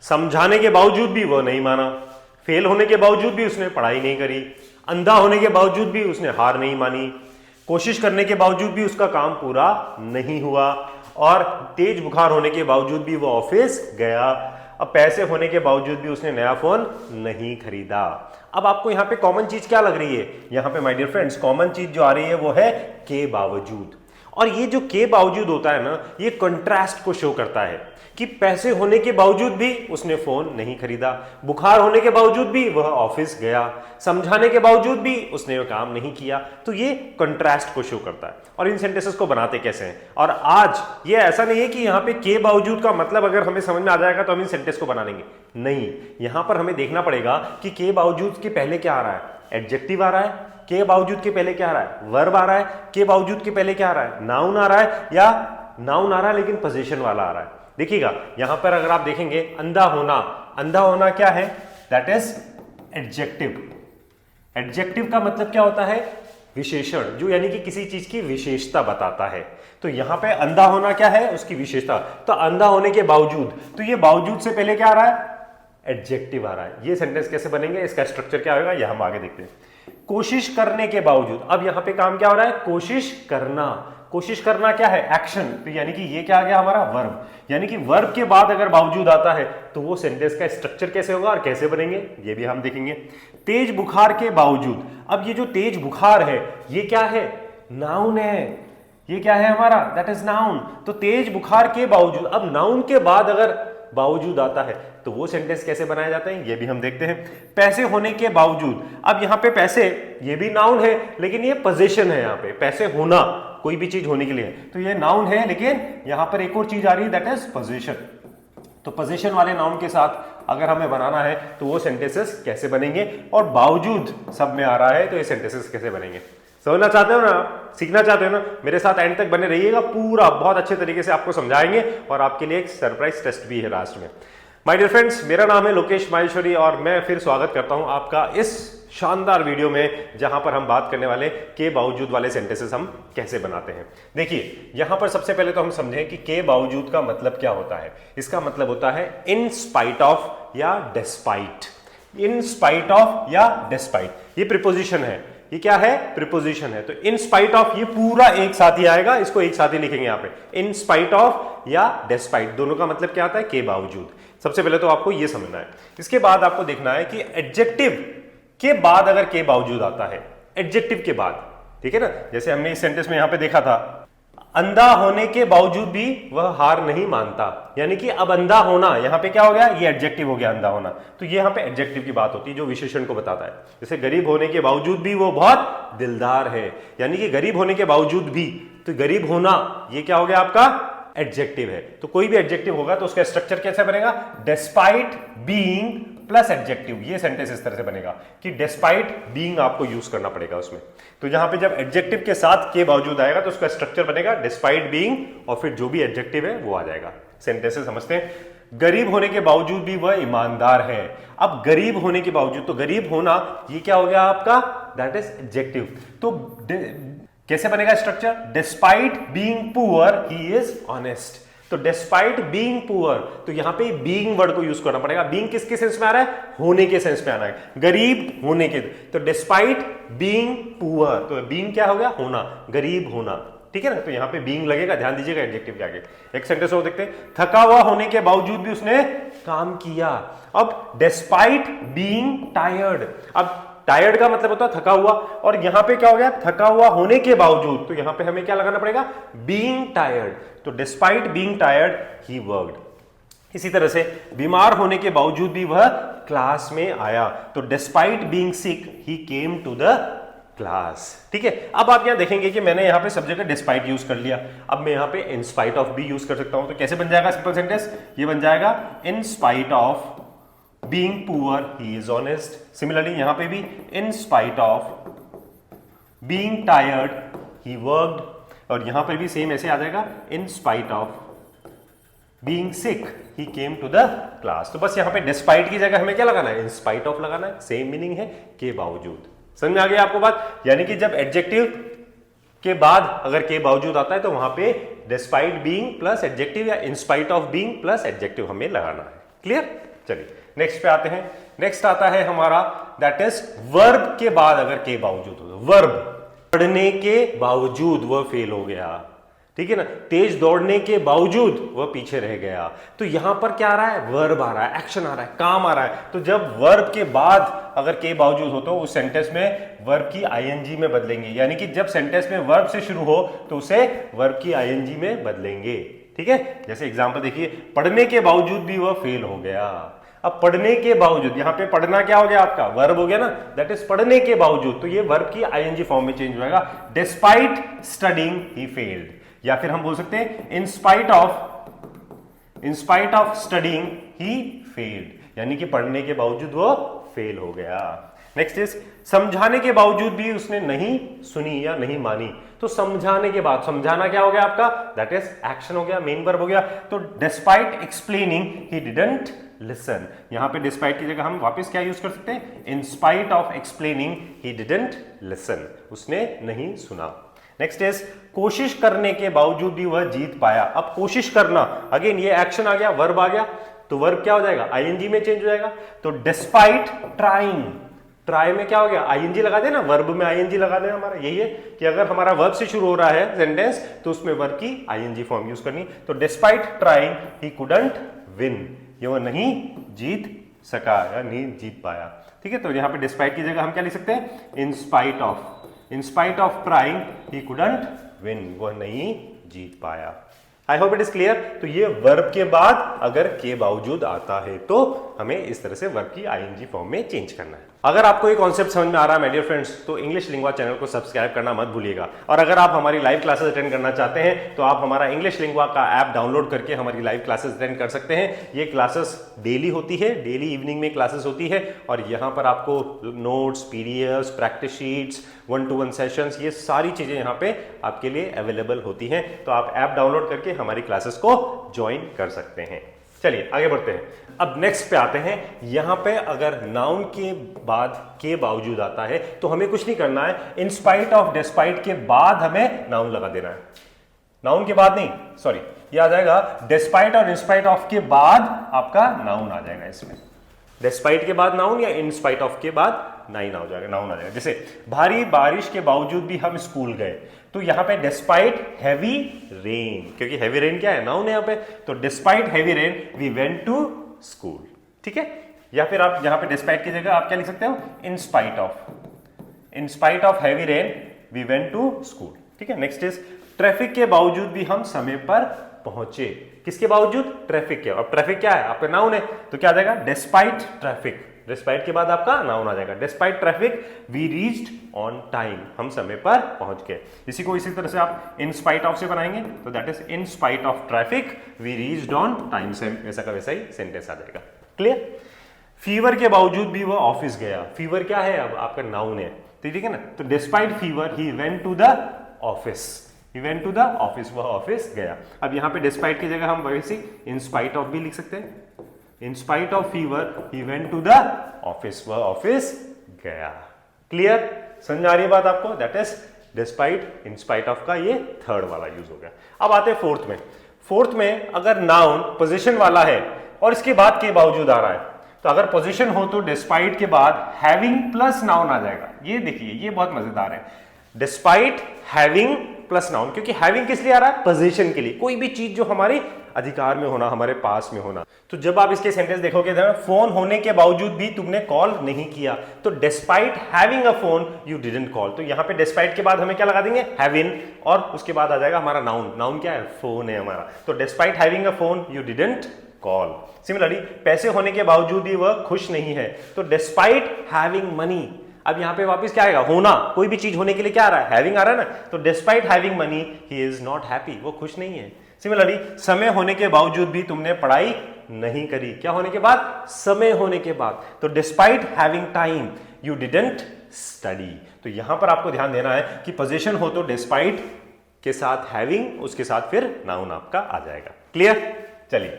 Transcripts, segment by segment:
समझाने के बावजूद भी वह नहीं माना, फेल होने के बावजूद भी उसने पढ़ाई नहीं करी, अंधा होने के बावजूद भी उसने हार नहीं मानी, कोशिश करने के बावजूद भी उसका काम पूरा नहीं हुआ, और तेज बुखार होने के बावजूद भी वो ऑफिस गया। अब पैसे होने के बावजूद भी उसने नया फोन नहीं खरीदा। अब आपको यहां पे कॉमन चीज क्या लग रही है? यहां पे माय डियर फ्रेंड्स कॉमन चीज जो आ रही है वो है के बावजूद। और ये जो के बावजूद होता है ना, ये कंट्रास्ट को शो करता है कि पैसे होने के बावजूद भी उसने फोन नहीं खरीदा, बुखार होने के बावजूद भी वह ऑफिस गया, समझाने के बावजूद भी उसने वो काम नहीं किया। तो ये कंट्रास्ट को शो करता है। और इन सेंटेंसेस को बनाते कैसे हैं? और आज ये ऐसा नहीं है कि यहाँ पे के बावजूद का मतलब अगर हमें समझ में आ जाएगा तो हम इन सेंटेंस को बना लेंगे, नहीं। यहां पर हमें देखना पड़ेगा कि के बावजूद के पहले क्या आ रहा है? एडजेक्टिव आ रहा है। के बावजूद के पहले क्या आ रहा है? वर्ब आ रहा है। के बावजूद के पहले क्या आ रहा है? नाउन आ रहा है, या नाउन आ रहा है लेकिन पोजीशन वाला आ रहा है। देखिएगा यहां पर अगर आप देखेंगे, अंधा होना, अंधा होना क्या है? That is adjective. एडजेक्टिव का मतलब क्या होता है? विशेषण, जो यानी कि किसी चीज की विशेषता बताता है। तो यहां पे अंधा होना क्या है? उसकी विशेषता। तो अंधा होने के बावजूद, तो ये बावजूद से पहले क्या आ रहा है? एडजेक्टिव आ रहा है। ये सेंटेंस कैसे बनेंगे, इसका स्ट्रक्चर क्या होगा, यह हम आगे देखते हैं। कोशिश करने के बावजूद, अब यहां पे काम क्या हो रहा है? कोशिश करना। कोशिश करना क्या है? एक्शन। तो यानी कि ये क्या आ गया हमारा? वर्ब। यानी कि वर्ब के बाद अगर बावजूद आता है तो वो सेंटेंस का स्ट्रक्चर कैसे होगा और कैसे बनेंगे, ये भी हम देखेंगे। तेज बुखार के बावजूद, अब ये जो तेज बुखार है ये क्या है? नाउन है। ये क्या है हमारा? That is noun. तो तेज बुखार के बावजूद, अब नाउन के बाद अगर बावजूद आता है तो वो सेंटेंस कैसे बनाए जाते हैं, ये भी हम देखते हैं। पैसे होने के बावजूद, अब यहां पे पैसे, ये भी नाउन है लेकिन ये पोजीशन है। यहां पे पैसे होना, कोई भी चीज होने के लिए, तो ये नाउन है लेकिन यहां पर एक और चीज आ रही है, दैट इज पोजीशन। तो पोजीशन वाले नाउन के साथ अगर हमें बनाना है तो वो सेंटेंसेस कैसे बनेंगे, और बावजूद सब में आ रहा है तो ये सेंटेंसेस कैसे बनेंगे। समझना चाहते हो ना, सीखना चाहते हो ना, मेरे साथ एंड तक बने रहिएगा। पूरा बहुत अच्छे तरीके से आपको समझाएंगे और आपके लिए एक सरप्राइज टेस्ट भी है लास्ट में। माय डियर फ्रेंड्स, मेरा नाम है लोकेश माहेश्वरी और मैं फिर स्वागत करता हूं आपका इस शानदार वीडियो में, जहां पर हम बात करने वाले के बावजूद वाले सेंटेंसेस हम कैसे बनाते हैं। देखिए यहां पर सबसे पहले तो हम समझें कि के बावजूद का मतलब क्या होता है। इसका मतलब होता है इन स्पाइट ऑफ या डिस्पाइट। इन स्पाइट ऑफ या डिस्पाइट, ये प्रीपोजिशन है। ये क्या है? प्रीपोजिशन है। तो इन स्पाइट ऑफ, ये पूरा एक साथ ही आएगा, इसको एक साथ ही लिखेंगे यहां पे। इन स्पाइट ऑफ या डिस्पाइट, दोनों का मतलब क्या आता है? के बावजूद। सबसे पहले तो आपको ये समझना है। इसके बाद आपको देखना है कि एडजेक्टिव के बाद अगर के बावजूद आता है, एडजेक्टिव के बाद, ठीक है ना। जैसे हमने इस सेंटेंस में यहां पे देखा था, अंधा होने के बावजूद भी वह हार नहीं मानता। यानी कि अब अंधा होना, यहां पे क्या हो गया? ये एडजेक्टिव हो गया, अंधा होना। तो ये यहां पे एडजेक्टिव की बात होती है जो विशेषण को बताता है। जैसे गरीब होने के बावजूद भी वो बहुत दिलदार है, यानी कि गरीब होने के बावजूद भी, तो गरीब होना ये क्या हो गया आपका? एडजेक्टिव है। तो कोई भी एडजेक्टिव होगा तो उसका स्ट्रक्चर कैसे बनेगा? Despite being plus adjective. ये सेंटेंस इस तरह से बनेगा कि डिस्पाइट बीइंग आपको यूज करना पड़ेगा उसमें। तो यहां पे जब एडजेक्टिव के साथ के बावजूद आएगा तो उसका स्ट्रक्चर बनेगा डिस्पाइट बीइंग, और फिर जो भी एडजेक्टिव है वो आ जाएगा। सेंटेंसेस समझते हैं। गरीब होने के बावजूद भी वह ईमानदार है। अब गरीब होने के बावजूद, तो गरीब होना ये क्या हो गया आपका? That is adjective. तो कैसे बनेगा structure? Despite being poor he is honest. तो डिस्पाइट बीइंग पुअर, तो यहां पे बीइंग वर्ड को यूज करना पड़ेगा। बीइंग किसके सेंस में आ रहा है? होने के सेंस में आ रहा है, गरीब होने के। तो डिस्पाइट बीइंग पुअर, तो बीइंग क्या हो गया? होना, गरीब होना, ठीक है ना। तो यहां पे बीइंग लगेगा, ध्यान दीजिएगा एडजेक्टिव के आगे। एक सेंटेंस और देखते हैं। थका हुआ होने के बावजूद भी उसने काम किया। अब डिस्पाइट बीइंग टायर्ड, अब टायर्ड का मतलब होता है थका हुआ, और यहां पे क्या हो गया? थका हुआ होने के बावजूद, तो यहां पे हमें क्या लगाना पड़ेगा? Being tired. तो डिस्पाइट बीइंग टायर्ड ही वर्कड। इसी तरह से बीमार होने के बावजूद भी वह क्लास में आया। तो despite being sick he came to the class, ठीक है। अब आप यहां देखेंगे कि मैंने यहां पे सब जगह डिस्पाइट यूज कर लिया। अब मैं यहां पे इन स्पाइट ऑफ भी यूज कर सकता हूं। तो कैसे बन जाएगा सिंपल सेंटेंस? ये बन जाएगा in spite of being poor he is honest. Similarly यहां पे भी in spite of being tired he worked, और यहां पर भी सेम ऐसे आ जाएगा, in spite of being sick he came to the class. तो बस यहां पे डिस्पाइट की जगह हमें क्या लगाना है? इन स्पाइट ऑफ लगाना है। सेम मीनिंग है, के बावजूद। समझ में आ गया आपको बात? यानी कि जब एडजेक्टिव के बाद अगर के बावजूद आता है तो वहां पे डिस्पाइट बीइंग प्लस एडजेक्टिव या इन spite of being plus adjective हमें लगाना है। क्लियर? चलिए नेक्स्ट पे आते हैं। नेक्स्ट आता है हमारा दैट इज वर्ब के बाद अगर के बावजूद हो, वर्ब पढ़ने के बावजूद वह फेल हो गया, ठीक है ना, तेज दौड़ने के बावजूद वह पीछे रह गया। तो यहां पर क्या आ रहा है, वर्ब आ रहा है, एक्शन आ रहा है, काम आ रहा है। तो जब वर्ब के बाद अगर के बावजूद हो तो उस सेंटेंस में वर्ब की आईएनजी में बदलेंगे, यानी कि जब सेंटेंस में वर्ब से शुरू हो तो उसे वर्ब की आईएनजी में बदलेंगे, ठीक है। जैसे एग्जांपल देखिए, पढ़ने के बावजूद भी वह फेल हो गया। अब पढ़ने के बावजूद, यहां पे पढ़ना क्या हो गया आपका, वर्ब हो गया ना, दैट इज पढ़ने के बावजूद, तो ये वर्ब की आईएनजी फॉर्म में चेंज हो जाएगा, डिस्पाइट स्टडीइंग ही फेल्ड, या फिर हम बोल सकते हैं in spite of studying he failed, यानी कि पढ़ने के बावजूद वो फेल हो गया। नेक्स्ट इज समझाने के बावजूद भी उसने नहीं सुनी या नहीं मानी। तो समझाने के बाद, समझाना क्या हो गया आपका, दैट इज एक्शन हो गया, मेन वर्ब हो गया। तो despite explaining he didn't listen, यहां पे डिस्पाइट की जगह हम वापस क्या यूज कर सकते हैं, in spite of explaining he didn't listen, उसने नहीं सुना। नेक्स्ट इज कोशिश करने के बावजूद भी वह जीत पाया। अब कोशिश करना, अगेन ये एक्शन आ गया, वर्ब आ गया, तो वर्ब क्या हो जाएगा, आईएनजी में चेंज हो जाएगा। तो डिस्पाइट ट्राइंग, ट्राई में क्या हो गया, आईएनजी लगा देना, वर्ब में आईएनजी लगा देना, हमारा यही है कि अगर हमारा वर्ब से शुरू हो रहा है सेंटेंस तो उसमें वर्ब की आईएनजी फॉर्म यूज करनी। तो despite trying he couldn't win, ये वो नहीं जीत सका या नहीं जीत पाया, ठीक है। तो यहाँ पे डिस्पाइट की जगह हम क्या लिख सकते हैं, in spite of trying he couldn't win, वह नहीं जीत पाया। I hope it is clear. तो ये वर्ब के बाद अगर के बावजूद आता है तो हमें इस तरह से वर्ब की आईएनजी फॉर्म में चेंज करना है। अगर आपको ये कॉन्सेप्ट समझ में आ रहा है माय डियर फ्रेंड्स, तो इंग्लिश लिंगवा चैनल को सब्सक्राइब करना मत भूलिएगा। और अगर आप हमारी लाइव क्लासेस अटेंड करना चाहते हैं तो आप हमारा इंग्लिश लिंगवा का ऐप डाउनलोड करके हमारी लाइव क्लासेस अटेंड कर सकते हैं। ये क्लासेस डेली होती है, डेली इवनिंग में क्लासेस होती है, और यहाँ पर आपको notes, PDFs, practice sheets, 1-to-1 sessions, ये सारी चीजें यहाँ पे आपके लिए अवेलेबल होती हैं। तो आप ऐप डाउनलोड करके हमारी क्लासेस को ज्वाइन कर सकते हैं। चलिए आगे बढ़ते हैं। अब नेक्स्ट पे आते हैं। यहां पे अगर नाउन के बाद के बावजूद आता है तो हमें कुछ नहीं करना है, इन स्पाइट ऑफ, डिस्पाइट के बाद हमें नाउन लगा देना है। नाउन के बाद नहीं, सॉरी, ये आ जाएगा डिस्पाइट और इंस्पाइट ऑफ के बाद आपका नाउन आ जाएगा इसमें। डिस्पाइट के बाद नाउन या इन स्पाइट ऑफ के बाद नाउन आ जाएगा। जैसे भारी बारिश के बावजूद भी हम स्कूल गए, तो यहां पे डिस्पाइट हैवी रेन, क्योंकि हैवी रेन क्या है, नाउन है यहां पे, तो despite heavy rain we went to school, ठीक है। या फिर आप यहां पे डिस्पाइट की जगह आप क्या लिख सकते हो, in spite of heavy rain we went to school, ठीक है। नेक्स्ट इज ट्रैफिक के बावजूद भी हम समय पर पहुंचे। किसके बावजूद, ट्रैफिक के। अब ट्रैफिक क्या है, आपका नाउन है, तो क्या आ जाएगा, डिस्पाइट ट्रैफिक, डिस्पाइट के बाद आपका नाउन आ जाएगा। Despite traffic we reached on time, हम समय पर पहुंच गए। इसी को इसी तरह से आप इन स्पाइट ऑफ से बनाएंगे, तो that is in spite of traffic we reached on time, से वैसा का वैसा ही सेंटेंस आ जाएगा। क्लियर। फीवर के बावजूद भी वह ऑफिस गया। फीवर क्या है, अब आपका नाउन है, तो ठीक है ना। तो despite fever he went to the office, वह ऑफिस गया। अब यहां पे डिस्पाइट की जगह हम वैसे इन स्पाइट ऑफ भी लिख सकते हैं, in spite of fever he went to the office, वह ऑफिस गया। क्लियर, समझ आ रही है बात आपको, that is despite, in spite of का ये थर्ड वाला यूज हो गया। अब आते हैं फोर्थ में। फोर्थ में अगर नाउन पोजीशन वाला है और इसके बाद के बावजूद आ रहा है, तो अगर पोजीशन हो तो डिस्पाइट के बाद हैविंग प्लस नाउन आ जाएगा। ये देखिए, ये बहुत मजेदार है, डिस्पाइट हैविंग प्लस नाउन, क्योंकि हैविंग किस लिए आ रहा है, पोजीशन के लिए, कोई भी चीज जो हमारे अधिकार में होना, हमारे पास में होना। तो जब आप इसके सेंटेंस देखोगे, फोन होने के बावजूद भी तुमने कॉल नहीं किया, तो despite having a phone you didn't call. तो यहां पे डिस्पाइट के बाद हमें क्या लगा देंगे, हैविंग, और उसके बाद आ जाएगा हमारा नाउन। नाउन क्या है, फोन है हमारा, तो despite having a phone you didn't call. Similarly पैसे होने के बावजूद भी वह खुश नहीं है, तो डिस्पाइट हैविंग मनी। अब यहां पे वापस क्या आएगा, होना, कोई भी चीज होने के लिए क्या आ रहा है, हैविंग आ रहा है ना, तो despite having money he is not happy, वो खुश नहीं है। सिमिलरली समय होने के बावजूद भी तुमने पढ़ाई नहीं करी, क्या होने के बाद, समय होने के बाद, तो despite having time you didn't study. तो यहां पर आपको ध्यान देना है कि पोजीशन हो तो डिस्पाइट के साथ हैविंग, उसके साथ फिर नाउन आपका आ जाएगा। क्लियर। चलिए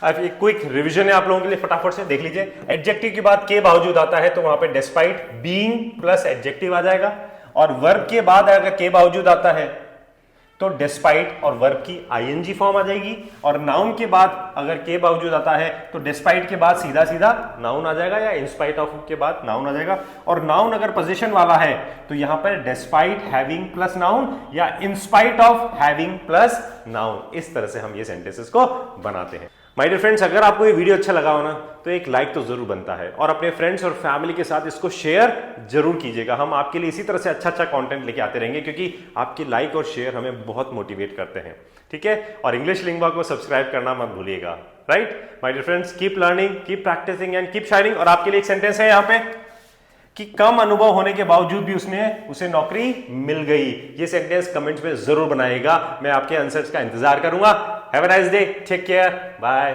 अब एक क्विक रिवीजन है आप लोगों के लिए, फटाफट से देख लीजिए। एडजेक्टिव के बाद के बावजूद आता है तो वहां पे डिस्पाइट बीइंग प्लस एडजेक्टिव आ जाएगा, और वर्ब के बाद अगर के बावजूद आता है तो डिस्पाइट और वर्ब की आईएनजी फॉर्म आ जाएगी, और नाउन के बाद अगर के बावजूद आता है तो डिस्पाइट के बाद सीधा सीधा नाउन आ जाएगा, या इंस्पाइट ऑफ के बाद नाउन आ जाएगा। और नाउन अगर पोजीशन वाला है तो यहां पर डिस्पाइट हैविंग प्लस नाउन या in spite of having plus noun, इस तरह से हम ये सेंटेंसेस को बनाते हैं। माय डियर फ्रेंड्स, अगर आपको ये वीडियो अच्छा लगा हो ना तो एक लाइक तो जरूर बनता है, और अपने फ्रेंड्स और फैमिली के साथ इसको शेयर जरूर कीजिएगा। हम आपके लिए इसी तरह से अच्छा अच्छा कंटेंट लेके आते रहेंगे, क्योंकि आपकी लाइक और शेयर हमें बहुत मोटिवेट करते हैं, ठीक है। और इंग्लिश लिंग्वा को सब्सक्राइब करना मत भूलिएगा, right. My dear friends, keep learning, keep practising and keep shining. और आपके लिए एक सेंटेंस है यहाँ पे कि कम अनुभव होने के बावजूद भी उसे नौकरी मिल गई। ये सेंटेंस कमेंट्स में जरूर बनाइएगा, मैं आपके आंसर्स का इंतजार करूंगा। Have a nice day, take care, bye.